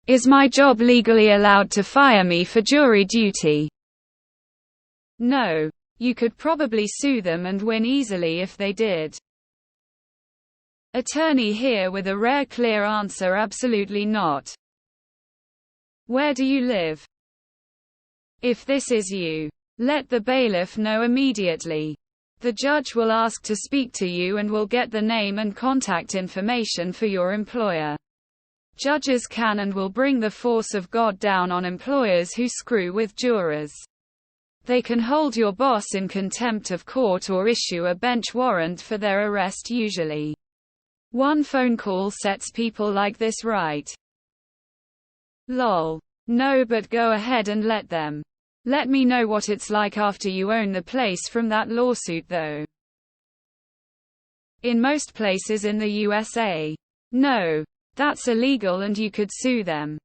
Is my job legally allowed to fire me for jury duty? No. You could probably sue them and win easily if they did. Attorney here with a rare clear answer: absolutely not. Where do you live? If this is you, let the bailiff know immediately. The judge will ask to speak to you and will get the name and contact information for your employer. Judges can and will bring the force of God down on employers who screw with jurors. They can hold your boss in contempt of court or issue a bench warrant for their arrest usually. One phone call sets people like this right. Lol. No, but go ahead and let them. Let me know what it's like after you own the place from that lawsuit though. In most places in the USA. No. That's illegal and you could sue them.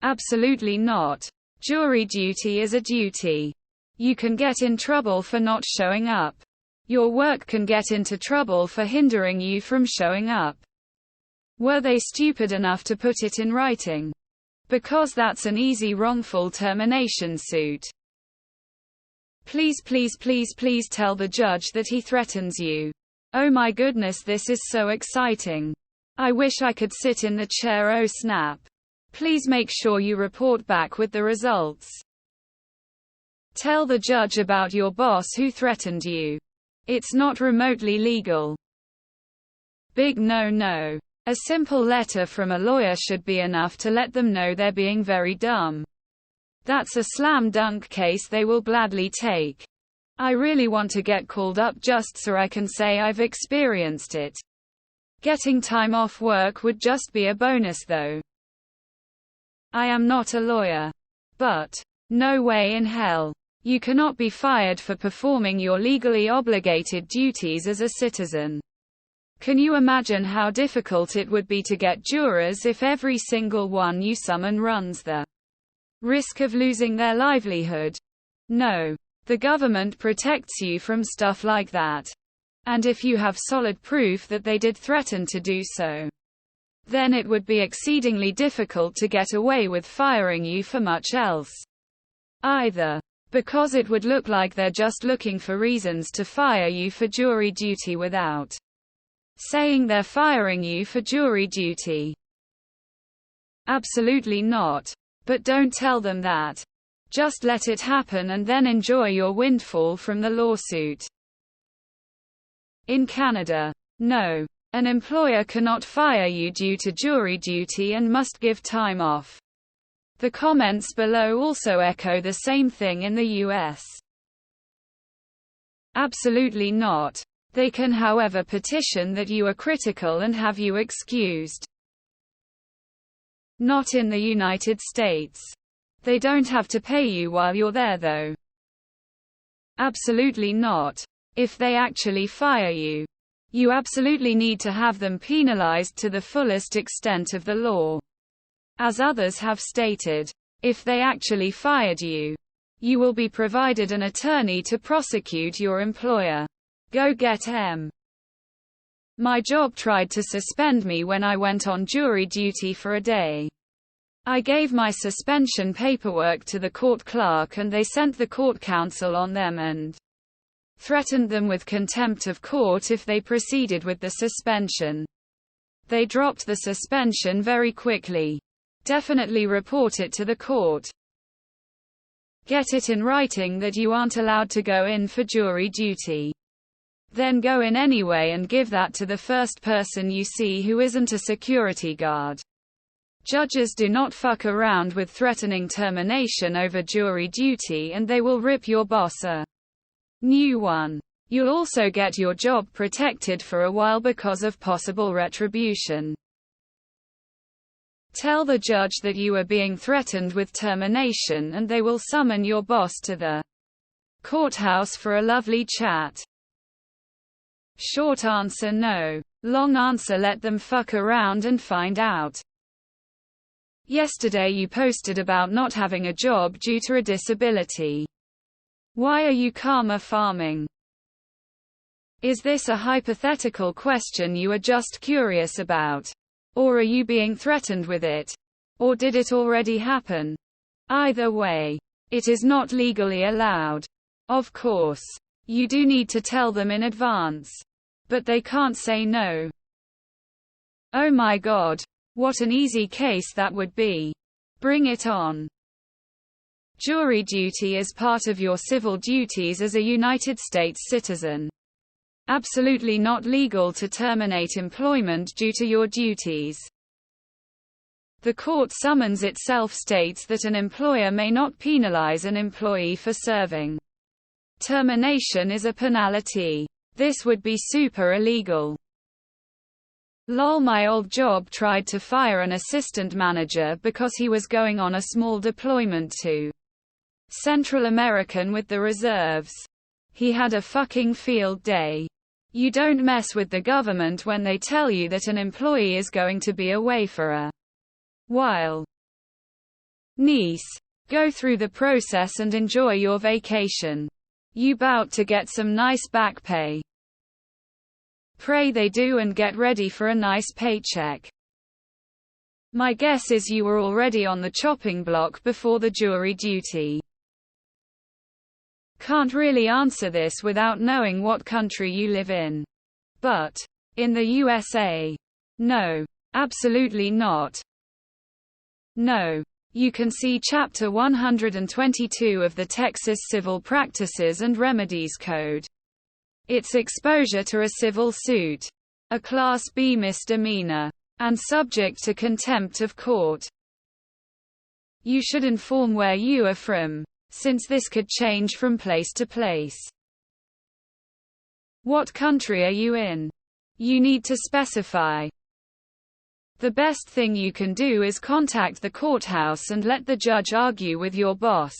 Absolutely not. Jury duty is a duty. You can get in trouble for not showing up. Your work can get into trouble for hindering you from showing up. Were they stupid enough to put it in writing? Because that's an easy wrongful termination suit. Please tell the judge that he threatens you. Oh my goodness, this is so exciting. I wish I could sit in the chair. Oh snap. Please make sure you report back with the results. Tell the judge about your boss who threatened you. It's not remotely legal. Big no. A simple letter from a lawyer should be enough to let them know they're being very dumb. That's a slam dunk case they will gladly take. I really want to get called up just so I can say I've experienced it. Getting time off work would just be a bonus though. I am not a lawyer. But, no way in hell. You cannot be fired for performing your legally obligated duties as a citizen. Can you imagine how difficult it would be to get jurors if every single one you summon runs the risk of losing their livelihood? No. The government protects you from stuff like that. And if you have solid proof that they did threaten to do so, then it would be exceedingly difficult to get away with firing you for much else either. Because it would look like they're just looking for reasons to fire you for jury duty without saying they're firing you for jury duty. Absolutely not. But don't tell them that. Just let it happen and then enjoy your windfall from the lawsuit. In Canada, no. An employer cannot fire you due to jury duty and must give time off. The comments below also echo the same thing in the US. Absolutely not. They can, however, petition that you are critical and have you excused. Not in the United States. They don't have to pay you while you're there though. Absolutely not. If they actually fire you, you absolutely need to have them penalized to the fullest extent of the law. As others have stated, if they actually fired you, you will be provided an attorney to prosecute your employer. Go get em. My job tried to suspend me when I went on jury duty for a day. I gave my suspension paperwork to the court clerk and they sent the court counsel on them and threatened them with contempt of court if they proceeded with the suspension. They dropped the suspension very quickly. Definitely report it to the court. Get it in writing that you aren't allowed to go in for jury duty. Then go in anyway and give that to the first person you see who isn't a security guard. Judges do not fuck around with threatening termination over jury duty and they will rip your boss a new one. You'll also get your job protected for a while because of possible retribution. Tell the judge that you are being threatened with termination and they will summon your boss to the courthouse for a lovely chat. Short answer no. Long answer let them fuck around and find out. Yesterday you posted about not having a job due to a disability. Why are you karma farming? Is this a hypothetical question you are just curious about? Or are you being threatened with it? Or did it already happen? Either way, it is not legally allowed. Of course, you do need to tell them in advance. But they can't say no. Oh my God. What an easy case that would be. Bring it on. Jury duty is part of your civil duties as a United States citizen. Absolutely not legal to terminate employment due to your duties. The court summons itself states that an employer may not penalize an employee for serving. Termination is a penalty. This would be super illegal. Lol, my old job tried to fire an assistant manager because he was going on a small deployment to Central American with the reserves. He had a fucking field day. You don't mess with the government when they tell you that an employee is going to be away for a while. Niece. Go through the process and enjoy your vacation. You bout to get some nice back pay. Pray they do and get ready for a nice paycheck. My guess is you were already on the chopping block before the jury duty. Can't really answer this without knowing what country you live in. But, in the USA? No. Absolutely not. No. You can see Chapter 122 of the Texas Civil Practices and Remedies Code. It's exposure to a civil suit. A Class B misdemeanor. And subject to contempt of court. You should inform where you are from, since this could change from place to place. What country are you in? You need to specify. The best thing you can do is contact the courthouse and let the judge argue with your boss.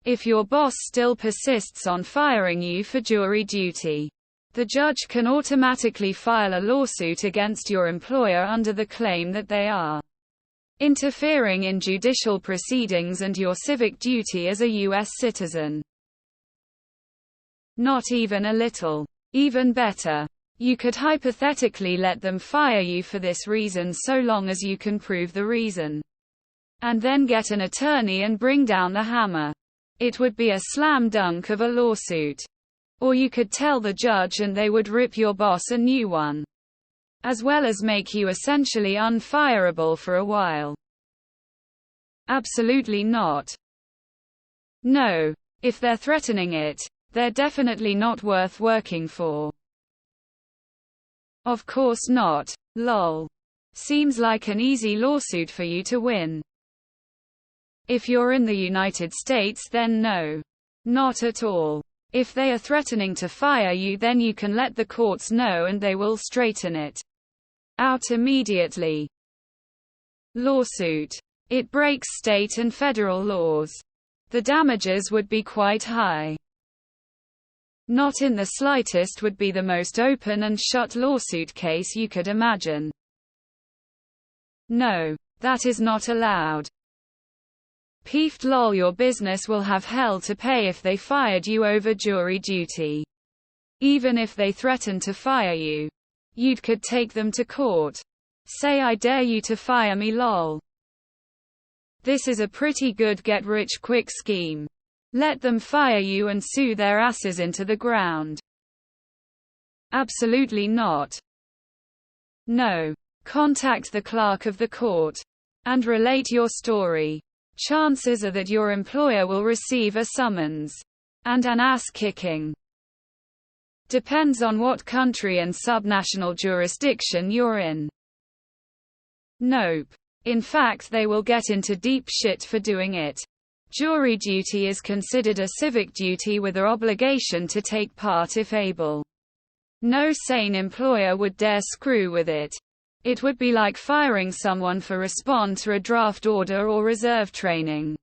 If your boss still persists on firing you for jury duty, the judge can automatically file a lawsuit against your employer under the claim that they are interfering in judicial proceedings and your civic duty as a U.S. citizen. Not even a little. Even better. You could hypothetically let them fire you for this reason so long as you can prove the reason. And then get an attorney and bring down the hammer. It would be a slam dunk of a lawsuit. Or you could tell the judge and they would rip your boss a new one. As well as make you essentially unfireable for a while. Absolutely not. No. If they're threatening it, they're definitely not worth working for. Of course not. Lol. Seems like an easy lawsuit for you to win. If you're in the United States, then no. Not at all. If they are threatening to fire you, then you can let the courts know and they will straighten it out immediately. Lawsuit. It breaks state and federal laws. The damages would be quite high. Not in the slightest would be the most open and shut lawsuit case you could imagine. No. That is not allowed. Peefed lol, your business will have hell to pay if they fired you over jury duty. Even if they threatened to fire you. You could take them to court. Say I dare you to fire me lol. This is a pretty good get-rich-quick scheme. Let them fire you and sue their asses into the ground. Absolutely not. No. Contact the clerk of the court. And relate your story. Chances are that your employer will receive a summons. And an ass-kicking. Depends on what country and subnational jurisdiction you're in. Nope. In fact, they will get into deep shit for doing it. Jury duty is considered a civic duty with an obligation to take part if able. No sane employer would dare screw with it. It would be like firing someone for respond to a draft order or reserve training.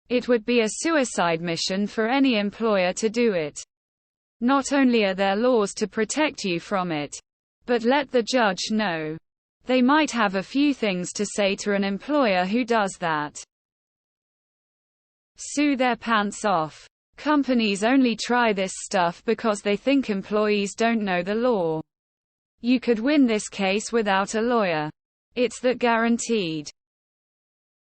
It would be a suicide mission for any employer to do it. Not only are there laws to protect you from it, but let the judge know. They might have a few things to say to an employer who does that. Sue their pants off. Companies only try this stuff because they think employees don't know the law. You could win this case without a lawyer. It's that guaranteed.